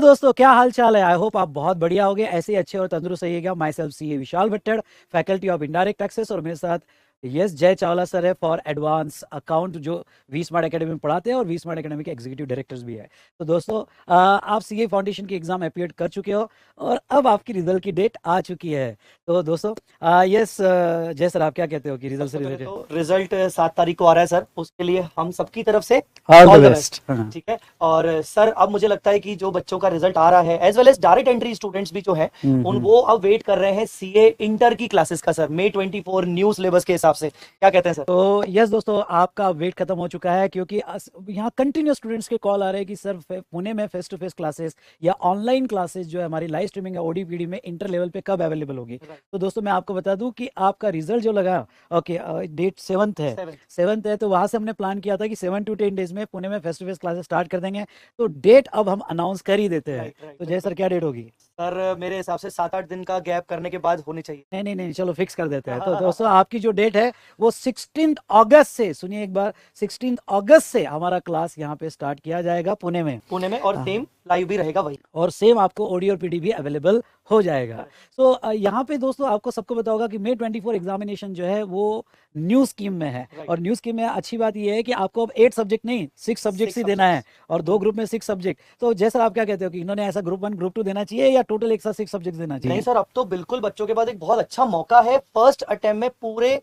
दोस्तों, क्या हाल चाल है। आई होप आप बहुत बढ़िया होगे, ऐसे ही अच्छे और तंदुरुस्त रहिएगा। Myself C A Vishal Bhattar, faculty of indirect taxes, और मेरे साथ यस जय चावला सर है फॉर एडवांस अकाउंट, जो वी स्मार्ट एकेडमी में पढ़ाते हैं और वी स्मार्ट एकेडमी के एग्जीक्यूटिव डायरेक्टर्स भी है। तो दोस्तों, आप सीए फाउंडेशन की एग्जाम अपीयर कर चुके हो और अब आपकी रिजल्ट की डेट आ चुकी है। तो दोस्तों, यस जय सर, आप क्या कहते हो कि रिजल्ट से रिलेटेड? तो रिजल्ट 7 तारीख को आ रहा है सर, उसके लिए हम सबकी तरफ से all all the the best. Best. ठीक है। और सर अब मुझे लगता है कि जो बच्चों का रिजल्ट आ रहा है as well as direct entry students भी जो है उन वो अब वेट कर रहे हैं सीए इंटर की क्लासेस का सर, May 24 न्यू सिलेबस के हिसाब से। क्या कहते हैं सर? तो यस दोस्तों, आपका वेट खत्म हो चुका है, क्योंकि यहाँ कंटिन्यूस स्टूडेंट्स के कॉल आ रहे हैं कि सर पुणे में फेस टू फेस क्लासेस या ऑनलाइन क्लासेस जो है हमारी लाइव स्ट्रीमिंग है ओडीपीडी में इंटर लेवल पे कब अवेलेबल होगी। तो दोस्तों, मैं आपको बता दूं कि आपका रिजल्ट जो लगा, ओके, डेट 7th है, 7th है, तो वहां से हमने प्लान किया था कि 7 to 10 डेज में पुणे में face to face classes start कर देंगे। तो डेट अब हम अनाउंस कर ही देते हैं। तो जय सर, क्या डेट होगी? सर मेरे हिसाब से 7-8 दिन का गैप करने के बाद होनी चाहिए। नहीं नहीं नहीं, चलो फिक्स कर देते हैं। तो दोस्तों, आपकी जो डेट है वो 16 अगस्त से, सुनिए एक बार, 16 अगस्त से हमारा क्लास यहाँ पे स्टार्ट किया जाएगा पुणे में। और सेम लाइव भी रहेगा वही, और सेम आपको ऑडियो और पीडी भी अवेलेबल हो जाएगा। तो यहाँ पे दोस्तों, आपको सबको पता होगा कि May 24 एग्जामिनेशन जो है वो न्यू स्कीम में है। और न्यू स्कीम में अच्छी बात ये है कि आपको अब 8 सब्जेक्ट नहीं, 6 सब्जेक्ट ही देना है, और 2 ग्रुप में 6 सब्जेक्ट। तो जैसा आप क्या कहते हो कि इन्होंने ऐसा ग्रुप 1 ग्रुप 2 देना चाहिए या टोटल एक साथ 6 सब्जेक्ट देना चाहिए? नहीं सर, अब तो बिल्कुल बच्चों के पास एक बहुत अच्छा मौका है फर्स्ट अटेम्प्ट में पूरे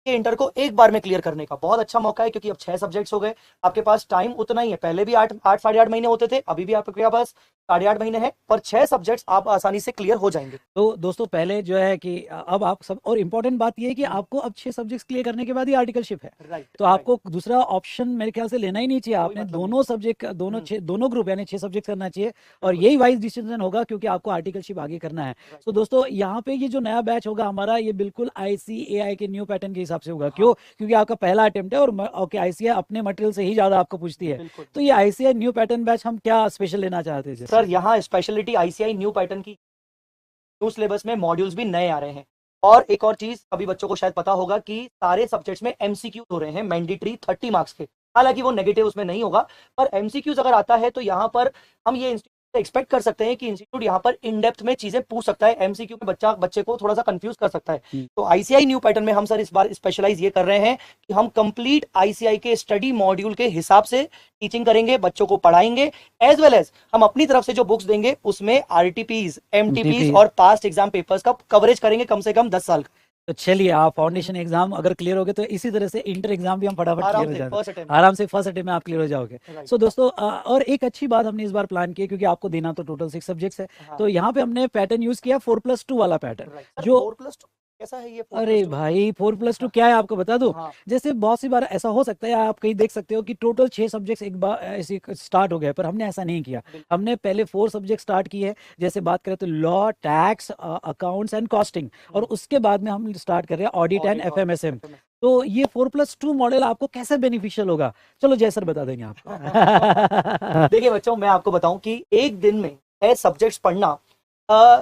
इंटर को एक बार में क्लियर करने का। बहुत अच्छा मौका है क्योंकि अब 6 सब्जेक्ट्स हो गए, आपके पास टाइम उतना ही है। पहले भी 8 साढ़े 8 महीने होते थे, अभी भी आपके पास 8.5 महीने हैं, पर 6 सब्जेक्ट्स आप आसानी से क्लियर हो जाएंगे। तो दोस्तों, पहले जो है कि अब आप सब, और इम्पोर्टेंट बात ये है कि आपको अब 6 सब्जेक्ट्स क्लियर करने के बाद ही आर्टिकलशिप है। तो आपको दूसरा ऑप्शन मेरे ख्याल से लेना ही नहीं चाहिए। आपने दोनों सब्जेक्ट, दोनों ग्रुप यानी 6 सब्जेक्ट करना चाहिए, और यही वाइज डिसीजन होगा क्योंकि आपको आर्टिकलशिप आगे करना है। तो दोस्तों, यहाँ पे ये जो नया बैच होगा हमारा, ये बिल्कुल ICAI के न्यू पैटर्न के हिसाब से होगा। क्यों? क्योंकि आपका पहला अटेम्प्ट है, और ओके, ICAI अपने मटेरियल से ही ज्यादा आपको पूछती है। तो ये ICAI न्यू पैटर्न बैच हम क्या स्पेशल लेना चाहते हैं सर? यहाँ स्पेशलिटी ICAI न्यू पैटर्न की, न्यू सिलेबस में मॉड्यूल्स भी नए आ रहे हैं। और एक और चीज अभी बच्चों को शायद पता होगा कि सारे सब्जेक्ट्स में MCQ हो रहे हैं, मैंडेटरी 30 मार्क्स के। हालांकि वो नेगेटिव उसमें नहीं होगा, पर MCQs अगर आता है तो यहाँ पर हम ये एक्सपेक्ट कर सकते हैं कि इंस्टीट्यूट यहाँ पर इन डेप्थ में चीजें पूछ सकता है। MCQ में बच्चे को थोड़ा सा कंफ्यूज कर सकता है। तो ICAI न्यू पैटर्न में हम सर इस बार स्पेशलाइज ये कर रहे हैं कि हम कंप्लीट ICAI के स्टडी मॉड्यूल के हिसाब से टीचिंग करेंगे, बच्चों को पढ़ाएंगे, एज वेल एज हम अपनी तरफ से जो बुक्स देंगे उसमें RTPs, MTPs और पास्ट एग्जाम पेपर्स का कवरेज करेंगे कम से कम 10 साल का। तो चलिए, आप फाउंडेशन एग्जाम अगर क्लियर हो गए तो इसी तरह से इंटर एग्जाम भी हम फटाफट क्लियर हो जाएंगे, आराम से फर्स्ट अटेम्प्ट में आप क्लियर हो जाओगे। सो दोस्तों, और एक अच्छी बात हमने इस बार प्लान की, क्योंकि आपको देना तो टोटल 6 सब्जेक्ट्स है। तो यहाँ पे हमने पैटर्न यूज किया 4+2 वाला पैटर्न। जो 4+2 कैसा है ये? अरे भाई, 4+2 क्या है आपको बता दूं। जैसे बहुत सी बार ऐसा हो सकता है, आप कहीं देख सकते हो कि टोटल 6 सब्जेक्ट्स एक बार ऐसे स्टार्ट हो गए, पर हमने ऐसा नहीं किया। हमने पहले 4 सब्जेक्ट स्टार्ट किए। जैसे बात करें तो law, tax, accounts and costing, और उसके बाद में हम स्टार्ट कर रहे हैं ऑडिट एंड FMSM। तो ये 4+2 मॉडल आपको कैसे बेनिफिशियल होगा, चलो जय सर बता देंगे आपको। देखिए बच्चों, मैं आपको बताऊं कि एक दिन में 6 सब्जेक्ट्स पढ़ना,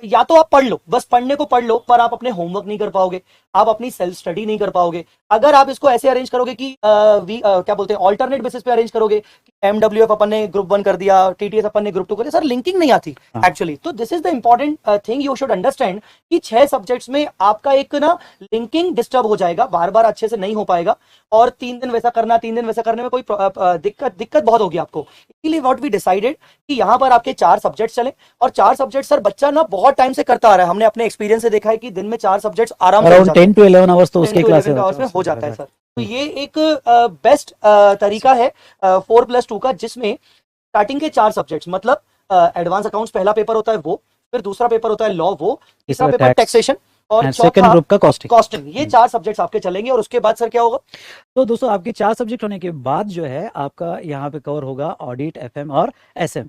या तो आप पढ़ लो, बस पढ़ने को पढ़ लो, पर आप अपने होमवर्क नहीं कर पाओगे, आप अपनी सेल्फ स्टडी नहीं कर पाओगे। अगर आप इसको ऐसे अरेंज करोगे कि क्या बोलते हैं, ऑल्टरनेट बेसिस पे अरेंज करोगे कि MWF अपन ने ग्रुप 1 कर दिया, TTS अपन ने ग्रुप 2 कर दिया, सर लिंकिंग नहीं आती एक्चुअली। तो this is the important thing you should understand कि 6 सब्जेक्ट्स में आपका एक ना लिंकिंग डिस्टर्ब हो जाएगा, बार बार अच्छे से नहीं हो पाएगा, और 3 दिन वैसा करना, 3 दिन वैसा करने में कोई दिक्कत बहुत होगी आपको। इसीलिए व्हाट वी डिसाइडेड कि यहाँ पर आपके 4 सब्जेक्ट चले, और 4 सब्जेक्ट सर बच्चा ना बहुत टाइम से करता आ रहा है। हमने अपने एक्सपीरियंस से देखा है कि दिन में 4 सब्जेक्ट्स आराम से 10 to 11 आवर्स तो उसके क्लास में हो जाता है सर। तो ये एक बेस्ट तरीका है 4+2 का, जिसमें स्टार्टिंग के 4 सब्जेक्ट्स, मतलब एडवांस अकाउंट्स पहला पेपर होता है वो, फिर दूसरा पेपर होता है लॉ वो, तीसरा पेपर टैक्सेशन, और सेकंड ग्रुप का कॉस्टिंग। ये 4 सब्जेक्ट्स आपके चलेंगे। और उसके बाद सर क्या होगा? तो दोस्तों, आपके 4 सब्जेक्ट होने के बाद जो है आपका यहाँ पे कवर होगा ऑडिट, FM और SM।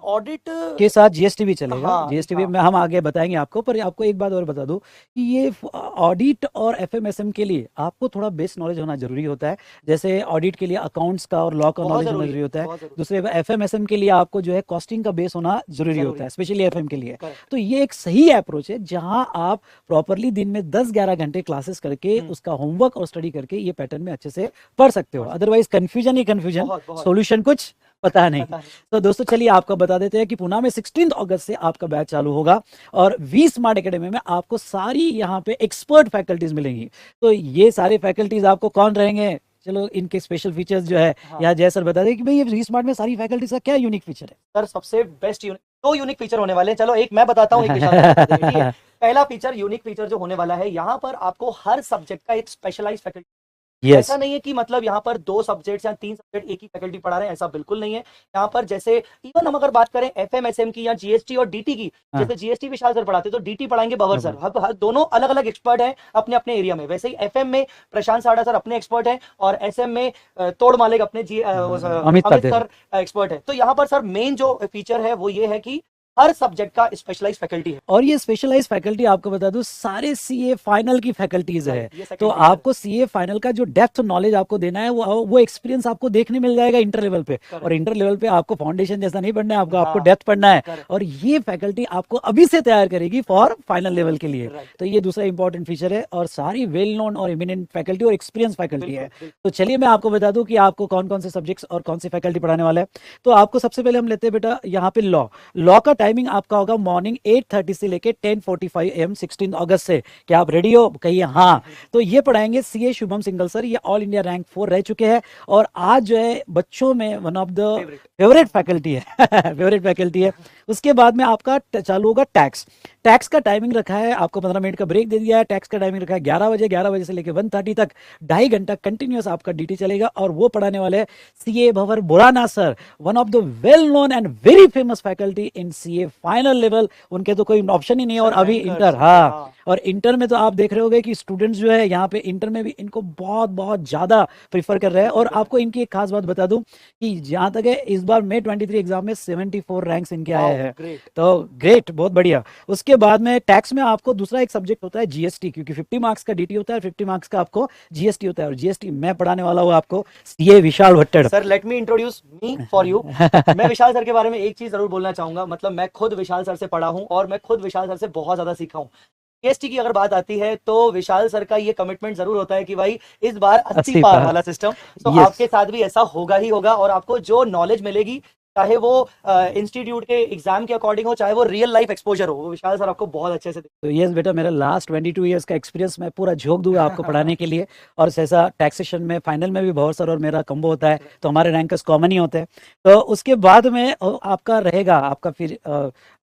ऑडिट के साथ GST भी चलेगा। GST भी हम आगे बताएंगे आपको। पर आपको एक बात और बता दूं कि ये ऑडिट और FMSM के लिए आपको थोड़ा बेस नॉलेज होना जरूरी होता है। जैसे ऑडिट के लिए अकाउंट्स का और लॉ का नॉलेज होना जरूरी होता है। दूसरे FMSM के लिए आपको जो है कॉस्टिंग का बेस होना जरूरी होता है, स्पेशली FM के लिए। तो ये एक सही अप्रोच है जहां आप प्रॉपरली दिन में 10-11 घंटे क्लासेस करके उसका होमवर्क और स्टडी करके ये पैटर्न में अच्छे से पढ़ सकते हो। अदरवाइज कंफ्यूजन ही कंफ्यूजन, सॉल्यूशन कुछ पता नहीं। तो दोस्तों चलिए आपको बता देते हैं कि पुणे में 16 अगस्त से आपका बैच चालू होगा और वी स्मार्ट एकेडमी में आपको सारी यहाँ पे एक्सपर्ट फैकल्टीज मिलेंगी। तो ये सारे फैकल्टीज आपको कौन रहेंगे, चलो इनके स्पेशल फीचर्स जो है हाँ। यहाँ जय सर बता दें कि भाई ये वी स्मार्ट में सारी फैकल्टीज का क्या यूनिक फीचर है। सर सबसे बेस्ट दो यूनिक फीचर होने वाले हैं। चलो एक मैं बताता हूँ, एक विशाल सर बता देंगे, ठीक है। पहला फीचर, यूनिक फीचर जो होने वाला है, यहाँ पर आपको हर सब्जेक्ट का एक स्पेशलाइज फैकल्टी। यस ऐसा नहीं है कि मतलब यहाँ पर 2 सब्जेक्ट्स या 3 सब्जेक्ट एक ही फैकल्टी पढ़ा रहे हैं, ऐसा बिल्कुल नहीं है। यहाँ पर जैसे इवन हम अगर बात करें एफएमएसएम की या जीएसटी और डीटी की, हाँ। जैसे जीएसटी विशाल सर पढ़ाते तो डीटी पढ़ाएंगे बबर सर। हर दोनों अलग अलग एक्सपर्ट हैं अपने अपने एरिया में। वैसे ही एफएम में प्रशांत साड़ा सर अपने एक्सपर्ट हैं और एसएम में तोड़ मालिक अपने अमित अमित पटेल। सर एक्सपर्ट है। तो यहाँ पर सर मेन जो फीचर है वो ये है कि हर सब्जेक्ट का स्पेशलाइज फैकल्टी है। और ये स्पेशलाइज फैकल्टी आपको बता दूं सारे सीए फाइनल की फैकल्टीज है। ये second तो feature आपको सीए फाइनल का जो डेप्थ नॉलेज आपको देना है वो एक्सपीरियंस आपको देखने मिल जाएगा इंटर लेवल पे। और इंटर लेवल पे आपको फाउंडेशन जैसा नहीं पढ़ना है, आपको डेप्थ पढ़ना है। Correct. और ये फैकल्टी आपको अभी से तैयार करेगी फॉर फाइनल लेवल के लिए। Right. तो ये दूसरा इंपॉर्टेंट फीचर है और सारी वेल नोन और इमिनेंट फैकल्टी और एक्सपीरियंस फैकल्टी है। तो चलिए मैं आपको बता दूं कि आपको कौन कौन से सब्जेक्ट्स और कौन सी फैकल्टी पढ़ाने वाला है। तो आपको सबसे पहले हम लेते हैं बेटा यहाँ पे लॉ का टाइमिंग आपका होगा मॉर्निंग 8:30 से लेके 10:45 AM 16 अगस्त से। क्या आप रेडी हो, कहिए हाँ। तो ये पढ़ाएंगे सीए शुभम सिंघल सर, ये ऑल इंडिया रैंक 4 रह चुके हैं और आज जो है बच्चों में one of the favourite faculty है फेवरेट फैकल्टी है। उसके बाद में आपका चालू होगा टैक्स का टाइमिंग रखा है आपको 15 मिनट का ब्रेक दे दिया है। टैक्स का टाइमिंग रखा है 11 बजे से लेकर 1:30 तक 2.5 घंटा कंटिन्यूअस आपका ड्यूटी चलेगा। और वो पढ़ाने वाले हैं CA Bhanwar Borana sir, one of the well known and very famous faculty in CA final level. उनके तो कोई ऑप्शन ही नहीं है। और अभी इंटर, हाँ, और इंटर में तो आप देख रहे होंगे कि स्टूडेंट्स जो है यहाँ पे इंटर में भी इनको बहुत बहुत ज्यादा प्रीफर कर रहे हैं। और आपको इनकी एक खास बात बता दूं कि जहां तक है इस बार May 23 एग्जाम में 74 रैंक्स इनके आए हैं। तो ग्रेट, बहुत बढ़िया। उसके बाद में टैक्स में आपको दूसरा एक सब्जेक्ट होता है जीएसटी, क्योंकि 50 मार्क्स का डीटी होता है, 50 मार्क्स का आपको जीएसटी होता है। और जीएसटी मैं पढ़ाने वाला हूँ आपको CA Vishal Bhattad. Sir let me introduce me for you. मैं विशाल सर के बारे में एक चीज जरूर बोलना चाहूंगा। मतलब मैं खुद विशाल सर से पढ़ा हूं और मैं खुद विशाल सर से बहुत ज्यादा सीखा हूं। जीएसटी की अगर बात आती है तो विशाल सर का ये कमिटमेंट जरूर होता है कि भाई इस बार 80 पार वाला सिस्टम। तो आपके साथ भी ऐसा होगा ही होगा। और आपको जो नॉलेज मिलेगी, चाहे वो इंस्टीट्यूट के एग्जाम के अकॉर्डिंग हो, चाहे वो रियल लाइफ एक्सपोजर हो, वो विशाल सर आपको बहुत अच्छे से तो यस बेटा, मेरा लास्ट 22 ईयर्स का एक्सपीरियंस मैं पूरा झोंक दूंगा आपको पढ़ाने के लिए। और ऐसा टैक्सेशन में फाइनल में भी भंवर सर और मेरा कम्बो होता है, तो हमारे रैंकर्स कॉमन ही होते हैं। तो उसके बाद में आपका रहेगा आपका फिर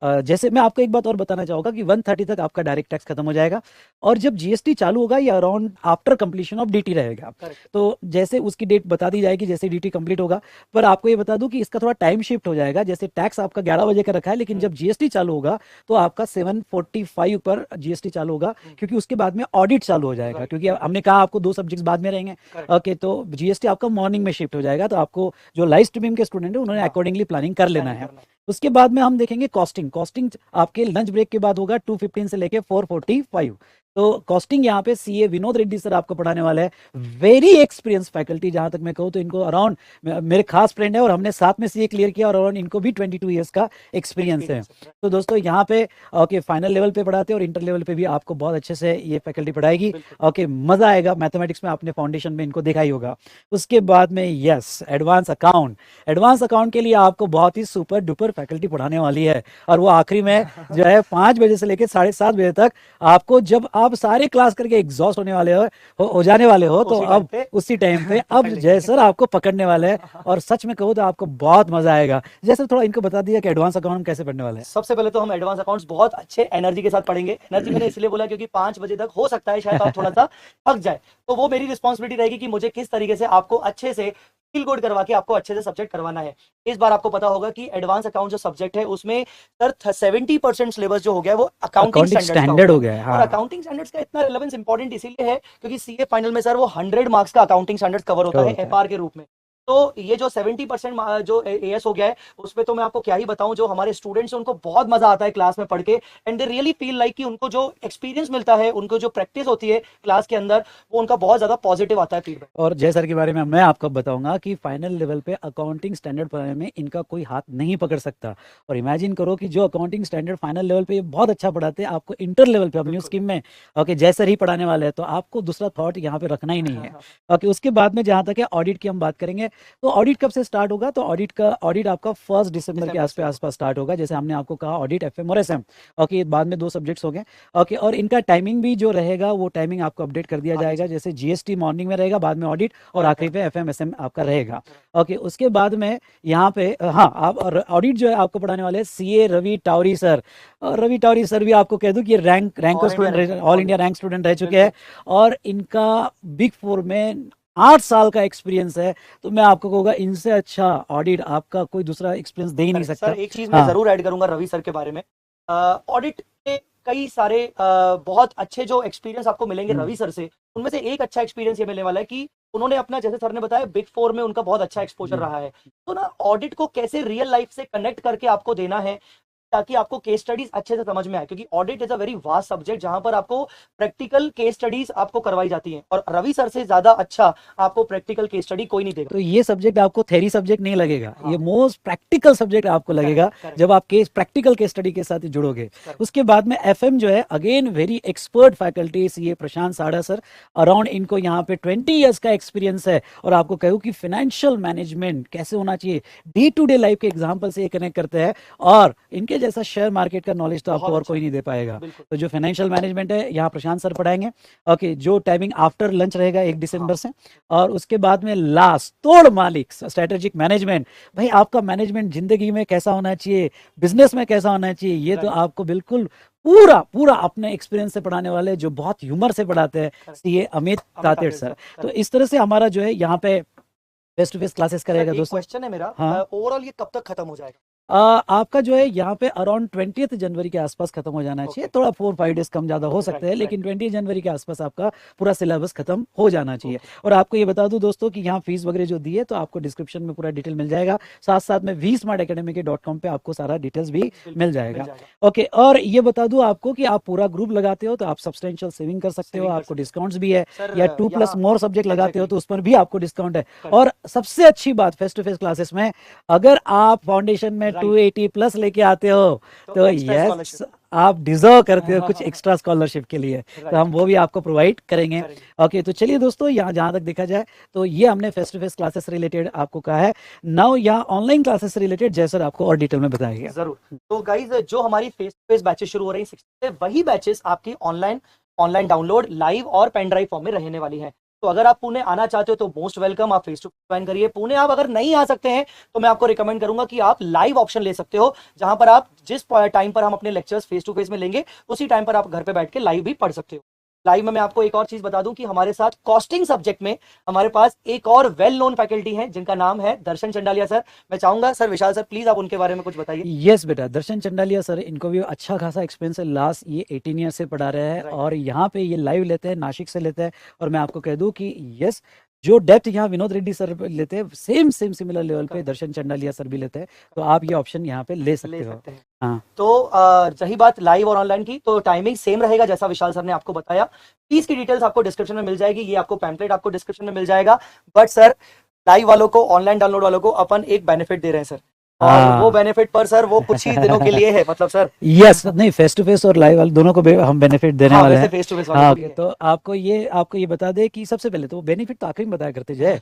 जैसे मैं आपको एक बात और बताना चाहूँगा कि 1:30 तक आपका डायरेक्ट टैक्स खत्म हो जाएगा। और जब जीएसटी चालू होगा ये around after completion of DT रहेगा। तो जैसे उसकी डेट बता दी जाएगी जैसे डीटी कंप्लीट होगा। पर आपको ये बता दूं कि इसका थोड़ा टाइम शिफ्ट हो जाएगा। जैसे टैक्स आपका 11 बजे का रखा है, लेकिन जब जीएसटी चालू होगा तो आपका 7:45 पर जीएसटी चालू होगा, क्योंकि उसके बाद में ऑडिट चालू हो जाएगा। क्योंकि हमने कहा आपको 2 सब्जेक्ट्स बाद में रहेंगे। ओके, तो जीएसटी आपका मॉर्निंग में शिफ्ट हो जाएगा। तो आपको जो लाइव स्ट्रीमिंग के स्टूडेंट है उन्होंने अकॉर्डिंगली प्लानिंग कर लेना है। उसके बाद में हम देखेंगे कॉस्टिंग आपके लंच ब्रेक के बाद होगा 2:15 से लेके 4:45। तो कॉस्टिंग यहाँ पे सीए विनोद रेड्डी सर आपको पढ़ाने वाले हैं। वेरी एक्सपीरियंस फैकल्टी, जहां तक मैं कहूँ तो इनको अराउंड मेरे खास फ्रेंड है और हमने साथ में सीए क्लियर किया और अराउंड इनको भी 22 ईयर्स का एक्सपीरियंस है। तो दोस्तों यहाँ पे ओके फाइनल लेवल पे पढ़ाते हैं और इंटर लेवल पे भी आपको बहुत अच्छे से ये फैकल्टी पढ़ाएगी। ओके, मजा आएगा। मैथमेटिक्स में आपने फाउंडेशन में इनको देखा ही होगा। उसके बाद में यस एडवांस अकाउंट के लिए आपको बहुत ही सुपर डुपर फैकल्टी पढ़ाने वाली है। और वो आखिरी में जो है 5 बजे से लेकर 7:30 बजे तक आपको, जब आप सारे क्लास करके एग्जॉस्ट होने वाले हो जाने वाले हो, तो अब उसी टाइम पे अब जय सर आपको पकड़ने वाले हैं। और सच में कहूँ तो आपको बहुत मजा आएगा। जैसे थोड़ा इनको बता दिया कि एडवांस अकाउंट कैसे पढ़ने वाले हैं। सबसे पहले तो हम एडवांस अकाउंट्स बहुत अच्छे एनर्जी के साथ पढ़ेंगे। एनर्जी मैंने इसलिए बोला क्योंकि 5 बजे तक हो सकता है शायद आप थोड़ा सा थक जाए, तो वो मेरी रिस्पॉन्सिबिलिटी रहेगी कि मुझे किस तरीके से आपको अच्छे से फील गुड करवा के आपको अच्छे से सब्जेक्ट करवाना है। इस बार आपको पता होगा कि एडवांस अकाउंट जो सब्जेक्ट है उसमें सर 70% सिलेबस जो हो गया है वो अकाउंटिंग स्टैंडर्ड हो गया है। और अकाउंटिंग स्टैंडर्ड्स का इतना रिलेवेंस इंपॉर्टेंट इसीलिए है क्योंकि सीए फाइनल में सर वो 100 मार्क्स का अकाउंटिंग स्टैंडर्ड्स कवर होता है एफआर के रूप में। तो ये जो 70% जो एएस हो गया है उसमें तो मैं आपको क्या ही बताऊं, जो हमारे स्टूडेंट्स हैं उनको बहुत मजा आता है क्लास में पढ़ के। And they really feel like कि उनको जो एक्सपीरियंस मिलता है, उनको जो प्रैक्टिस होती है क्लास के अंदर, वो उनका बहुत ज्यादा पॉजिटिव आता है फीडबैक। और जय सर के बारे में मैं आपको बताऊंगा कि फाइनल लेवल पे अकाउंटिंग स्टैंडर्ड पढ़ाने में इनका कोई हाथ नहीं पकड़ सकता। और इमेजिन करो कि जो अकाउंटिंग स्टैंडर्ड फाइनल लेवल पे बहुत अच्छा पढ़ाते हैं, आपको इंटर लेवल पे अपनी स्कीम में ओके जय सर ही पढ़ाने वाले हैं, तो आपको दूसरा थॉट यहाँ पे रखना ही नहीं है। ओके, उसके बाद में जहाँ तक है ऑडिट की हम बात करेंगे तो ऑडिट कब से स्टार्ट होगा? तो ऑडिट आपका 1 दिसंबर के आसपास स्टार्ट होगा, जैसे हमने आपको कहा ऑडिट, एफएम और एसएम। ओके, बाद में 2 सब्जेक्ट्स हो गए। ओके, और इनका टाइमिंग भी जो रहेगा वो टाइमिंग आपको अपडेट कर दिया जाएगा, जैसे जीएसटी मॉर्निंग में रहेगा, बाद में ऑडिट और आखिरी पे एफएम एसएम आपका रहेगा। ओके, उसके बाद में यहाँ पे हाँ, आप ऑडिट जो है आपको पढ़ाने वाले CA Ravi Taori sir. Ravi Taori sir भी आपको कह दूं कि ranker student, all India rank student रह चुके हैं और इनका बिग 4 में 8 साल का एक्सपीरियंस है। तो मैं आपको कहूँगा इनसे अच्छा ऑडिट आपका कोई दूसरा एक्सपीरियंस दे ही नहीं सकता। सर एक चीज मैं जरूर ऐड करूंगा रवि सर के बारे में। ऑडिट के कई सारे बहुत अच्छे जो एक्सपीरियंस आपको मिलेंगे रवि सर से, उनमें से एक अच्छा एक्सपीरियंस ये मिलने वाला है कि उन्होंने अपना, जैसे सर ने बताया, बिग 4 में उनका बहुत अच्छा एक्सपोजर रहा है। तो ना ऑडिट को कैसे रियल लाइफ से कनेक्ट करके आपको देना है ताकि आपको केस स्टडीज अच्छे से समझ में आए, क्योंकि audit is a very vast subject जहां पर आपको प्रैक्टिकल केस स्टडीज आपको करवाई जाती हैं, और रवि सर से ज्यादा अच्छा आपको प्रैक्टिकल केस स्टडी कोई नहीं देगा। तो ये सब्जेक्ट आपको थ्योरी सब्जेक्ट नहीं लगेगा, ये मोस्ट प्रैक्टिकल सब्जेक्ट आपको लगेगा जब आप प्रैक्टिकल केस स्टडी के साथ जुड़ोगे। उसके बाद में एफएम जो है, अगेन वेरी एक्सपर्ट फैकल्टी, ये प्रशांत साड़ा सर, अराउंड इनको यहाँ पे 20 ईयर्स का एक्सपीरियंस है। और आपको कहूँ कि फाइनेंशियल मैनेजमेंट कैसे होना चाहिए, डे टू डे लाइफ के एग्जाम्पल से ये कनेक्ट करते हैं, और इनके जैसा शेयर मार्केट का नॉलेज तो आपको और कोई नहीं दे पाएगा। तो जो फाइनेंशियल मैनेजमेंट है यहाँ प्रशांत सर पढ़ाएंगे। ओके, जो टाइमिंग आफ्टर लंच रहेगा 1 दिसंबर से। और उसके बाद में लास्ट तोड़ मालिक स्ट्रेटेजिक मैनेजमेंट। भाई आपका मैनेजमेंट जिंदगी में कैसा होना चाहिए, बिजनेस में कैसा होना चाहिए, ये तो आपको बिल्कुल पूरा पूरा अपने एक्सपीरियंस से पढ़ाने वाले, जो बहुत ह्यूमर से पढ़ाते हैं, ये अमित तातेड़ सर। तो इस तरह से हमारा जो है यहाँ पे फेस टू फेस क्लासेस करेगा। दोस्तों क्वेश्चन है मेरा, ओवरऑल ये कब तक खत्म हो जाएगा? आपका जो है यहाँ पे अराउंड 20 जनवरी के आसपास खत्म हो जाना चाहिए। थोड़ा 4-5 डेज कम ज्यादा हो सकते हैं, लेकिन 20 जनवरी के आसपास आपका पूरा सिलेबस खत्म हो जाना चाहिए। और आपको ये बता दूं दोस्तों कि यहाँ फीस वगैरह जो दी है तो आपको डिस्क्रिप्शन में पूरा डिटेल मिल जाएगा, साथ साथ में vsmartacademy.com पे आपको सारा डिटेल्स भी मिल जाएगा। ओके, और ये बता दूं आपको कि आप पूरा ग्रुप लगाते हो तो आप सब्सटेंशियल सेविंग कर सकते हो, आपको डिस्काउंट्स भी है, या 2+ मोर सब्जेक्ट लगाते हो तो उस पर भी आपको डिस्काउंट है। और सबसे अच्छी बात फेस टू फेस क्लासेस में, अगर आप फाउंडेशन में 280+ लेके आते हो तो यस, आप डिजर्व करते हो कुछ एक्स्ट्रा स्कॉलरशिप के लिए, तो हम वो भी आपको प्रोवाइड करेंगे। ओके, तो चलिए दोस्तों, यहाँ जहां तक देखा जाए तो ये हमने face to face classes related आपको कहा है। नाउ यहाँ ऑनलाइन क्लासेस रिलेटेड जैसे आपको और डिटेल में बताएंगे। जरूर। तो गाइज, जो हमारी फेस टू फेस बैचेस शुरू हो रही है, वही बैचेस आपकी ऑनलाइन डाउनलोड, लाइव और पेन ड्राइव फॉर्म में रहने वाली है। तो अगर आप पुणे आना चाहते हो तो मोस्ट वेलकम, आप फेस टू फेस ज्वाइन करिए। पुणे आप अगर नहीं आ सकते हैं तो मैं आपको रिकमेंड करूंगा कि आप लाइव ऑप्शन ले सकते हो, जहां पर आप जिस टाइम पर हम अपने लेक्चर्स फेस टू फेस में लेंगे उसी टाइम पर आप घर पे बैठ के लाइव भी पढ़ सकते हो। लाइव में मैं आपको एक और चीज बता दूं कि हमारे साथ कॉस्टिंग सब्जेक्ट में हमारे पास एक और वेल नोन फैकल्टी हैं, जिनका नाम है दर्शन चंडालिया सर। मैं चाहूंगा सर, विशाल सर, प्लीज आप उनके बारे में कुछ बताइए। यस बेटा, दर्शन चंडालिया सर, इनको भी अच्छा खासा एक्सपीरियंस है, लास्ट ये 18 ईयर से पढ़ा रहे हैं, और यहाँ पे ये लाइव लेते हैं, नासिक से लेते हैं। और मैं आपको कह दूं कि यस, जो डेप्थ यहाँ विनोद रेड्डी सर लेते हैं, सेम सिमिलर लेवल पे दर्शन चंडालिया सर भी लेते हैं। तो आप ये ऑप्शन यहाँ पे ले सकते हो। हाँ, तो रही बात लाइव और ऑनलाइन की, तो टाइमिंग सेम रहेगा जैसा विशाल सर ने आपको बताया। फीस की डिटेल्स आपको डिस्क्रिप्शन में मिल जाएगी, ये आपको पैम्पलेट आपको डिस्क्रिप्शन में मिल जाएगा। बट सर, लाइव वालों को, ऑनलाइन डाउनलोड वालों को अपन एक बेनिफिट दे रहे हैं सर, और वो बेनिफिट पर सर वो कुछ ही दिनों के लिए है, मतलब सर। यस, नहीं, फेस टू फेस और लाइव वाले दोनों को हम बेनिफिट देने वाले हैं। फेस टू फेस हाँ, तो आपको ये बता दे कि सबसे पहले तो वो बेनिफिट तो आखिरी में बताया करते जय।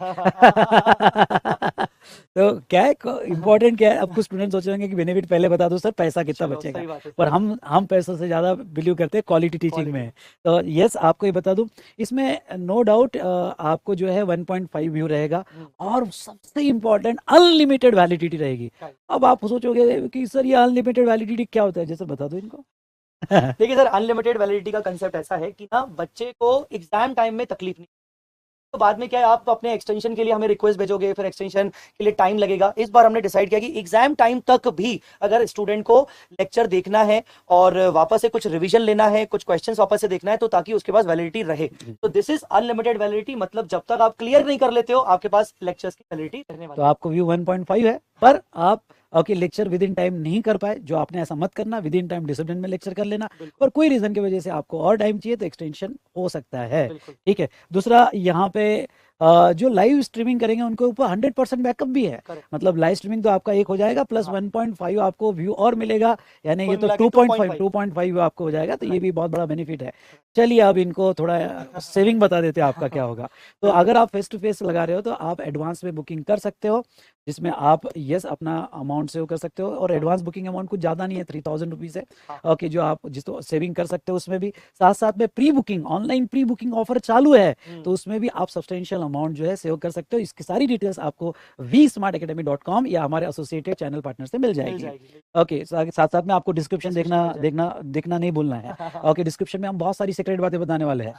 तो क्या है इम्पोर्टेंट, क्या है, अब कुछ स्टूडेंट सोच रहे होंगे कि बेनिफिट पहले बता दो सर, पैसा कितना बचेगा, पर हम पैसों से ज्यादा बिलीव करते हैं क्वालिटी टीचिंग में। तो यस, आपको ये बता दूं, इसमें नो डाउट आपको जो है 1.5 व्यू रहेगा, और सबसे इम्पोर्टेंट अनलिमिटेड वैलिडिटी रहेगी। अब आप सोचोगे कि सर ये अनलिमिटेड वैलिडिटी क्या होता है, जैसे बता दो इनको। देखिए सर, अनलिमिटेड वैलिडिटी का कंसेप्ट ऐसा है कि ना, बच्चे को एग्जाम टाइम में तकलीफ नहीं, तो बाद में क्या है, आप अपने एक्सटेंशन के लिए हमें रिक्वेस्ट भेजोगे, फिर एक्सटेंशन के लिए टाइम लगेगा। इस बार हमने डिसाइड किया कि एग्जाम टाइम तक भी अगर स्टूडेंट को लेक्चर देखना है और वापस से कुछ रिवीजन लेना है, कुछ क्वेश्चंस वापस से देखना है, तो ताकि उसके पास वैलिडिटी रहे। तो दिस इज अनलिमिटेड वैलिडिटी, मतलब जब तक आप क्लियर नहीं कर लेते हो आपके पास लेक्चर्स की वैलिडिटी रहने वाली। तो आपको व्यू 1.5 है, पर आप लेक्चर विद इन टाइम नहीं कर पाए, जो आपने ऐसा मत करना, विद इन टाइम डिसिप्लिन में लेक्चर कर लेना, और कोई रीजन की वजह से आपको और टाइम चाहिए तो एक्सटेंशन हो सकता है। ठीक है। दूसरा, यहाँ पे जो लाइव स्ट्रीमिंग करेंगे उनके ऊपर 100% बैकअप भी है। Correct. मतलब लाइव स्ट्रीमिंग तो आपका एक हो जाएगा प्लस हाँ। 1.5 आपको व्यू और मिलेगा, यानी ये कुल तो मिला के 2.5 आपको हो जाएगा, तो ये भी बहुत बड़ा बेनिफिट है। चलिए अब इनको थोड़ा सेविंग बता देते हैं आपका क्या होगा। तो अगर आप फेस टू फेस लगा रहे हो तो आप एडवांस में बुकिंग कर सकते हो, जिसमें आप यस अपना अमाउंट सेव कर सकते हो, और एडवांस बुकिंग अमाउंट कुछ ज़्यादा नहीं है, 3000 रुपीज़ है। हाँ। ओके, जो आप जिसको सेविंग कर सकते हो उसमें भी। साथ साथ में pre booking, online pre booking offer चालू है, तो उसमें भी आप सब्सटेंशियल अमाउंट जो है सेव कर सकते हो। इसकी सारी डिटेल्स आपको vsmartacademy.com या हमारे एसोसिएटेड चैनल पार्टनर से मिल जाएगी। ओके, साथ साथ में आपको डिस्क्रिप्शन देखना नहीं भूलना है। ओके, डिस्क्रिप्शन में हम बहुत सारी सीक्रेट बातें बताने वाले हैं।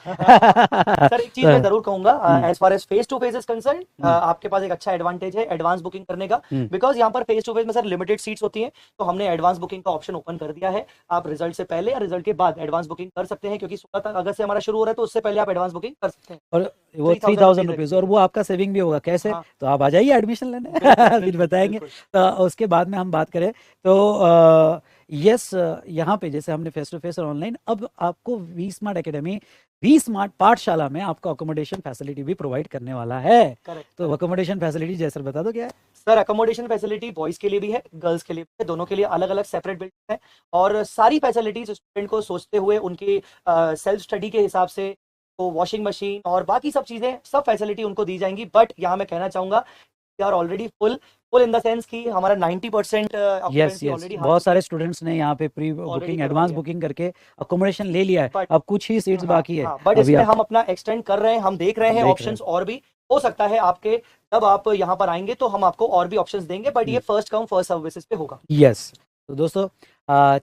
सर एक चीज मैं जरूर कहूंगा, as far as face to face is concern, आपके पास एक अच्छा एडवांटेज है एडवांस बुकिंग करने का, बिकॉज यहाँ पर फेस टू फेस में सर लिमिटेड सीट्स होती हैं, तो हमने एडवांस बुकिंग का ऑप्शन ओपन कर दिया है। आप रिजल्ट से पहले या रिजल्ट के बाद एडवांस बुकिंग कर सकते हैं, क्योंकि 16 अगस्त से हमारा शुरू हो रहा है, तो उससे पहले आप एडवांस बुकिंग कर सकते हैं। और वो 3000 रुपीज, और वो आपका सेविंग भी होगा। कैसे? हाँ। तो आप आ जाइए एडमिशन लेने, फिर बताएंगे। तो उसके बाद में हम बात करें तो यस, यहाँ पे जैसे हमने फेस टू फेस और ऑनलाइन, अब आपको V smart academy, V smart Pathshala में आपको अकोमोडेशन फैसिलिटी भी प्रोवाइड करने वाला है। तो अकोमोडेशन फैसिलिटी जैसे बता दो क्या है? सर अकोमोडेशन फैसिलिटी बॉयज के लिए भी है, गर्ल्स के लिए भी है, दोनों के लिए अलग अलग सेपरेट बिल्डिंग है, और सारी फैसिलिटीज स्टूडेंट को सोचते हुए उनकी सेल्फ स्टडी के हिसाब से, तो वॉशिंग मशीन और बाकी सब चीजें, सब फैसिलिटी उनको दी जाएंगी। बट यहाँ मैं कहना चाहूंगा we are already full in the sense कि हमारा 90% यस यस, बहुत सारे स्टूडेंट्स ने यहाँ पे प्री बुकिंग, एडवांस बुकिंग करके अकोमोडेशन ले लिया है, अब कुछ ही सीट्स बाकी है। बट इसमें हम अपना एक्सटेंड कर रहे हैं, हम देख रहे हैं ऑप्शंस, और भी हो सकता है आपके, जब आप यहाँ पर आएंगे तो हम आपको और भी ऑप्शंस देंगे, बट ये फर्स्ट कम फर्स्ट सर्विसेज पे होगा। यस। तो दोस्तों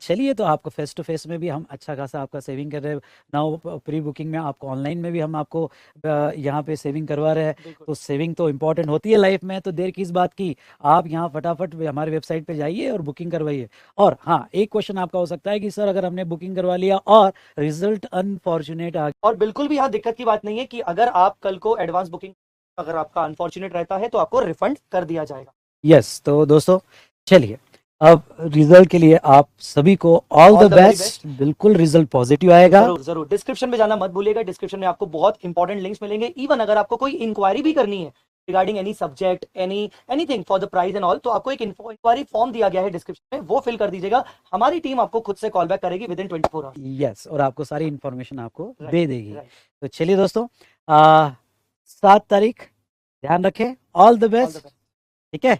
चलिए, तो आपको फेस टू फेस में भी हम अच्छा खासा आपका सेविंग कर रहे हैं, नाउ प्री बुकिंग में आपको ऑनलाइन में भी हम आपको यहाँ पे सेविंग करवा रहे हैं। तो सेविंग तो इम्पोर्टेंट होती है लाइफ में, तो देर किस बात की, आप यहाँ फटाफट हमारे वेबसाइट पे जाइए और बुकिंग करवाइए। और हाँ, एक क्वेश्चन आपका हो सकता है कि सर अगर हमने बुकिंग करवा लिया और रिजल्ट अनफॉर्चुनेट आ गया, और बिल्कुल भी यहाँ दिक्कत की बात नहीं है कि अगर आप कल को एडवांस बुकिंग अगर आपका अनफॉर्चुनेट रहता है तो आपको रिफंड कर दिया जाएगा। यस। तो दोस्तों चलिए, अब रिजल्ट के लिए आप सभी को ऑल द बेस्ट। बिल्कुल रिजल्ट पॉजिटिव आएगा। जरूर जरूर, डिस्क्रिप्शन में जाना मत भूलिएगा, डिस्क्रिप्शन में आपको बहुत इंपॉर्टेंट लिंक्स मिलेंगे। इवन अगर आपको कोई इंक्वायरी भी करनी है regarding any subject, anything for the price and all, तो आपको एक इंक्वायरी फॉर्म दिया गया है डिस्क्रिप्शन में, वो फिल कर दीजिएगा। हमारी टीम आपको खुद से कॉल बैक करेगी विद इन 24 आवर्स। यस, और आपको सारी इन्फॉर्मेशन आपको दे देगी। तो चलिए दोस्तों, 7 तारीख ध्यान रखें, ऑल द बेस्ट। ठीक है।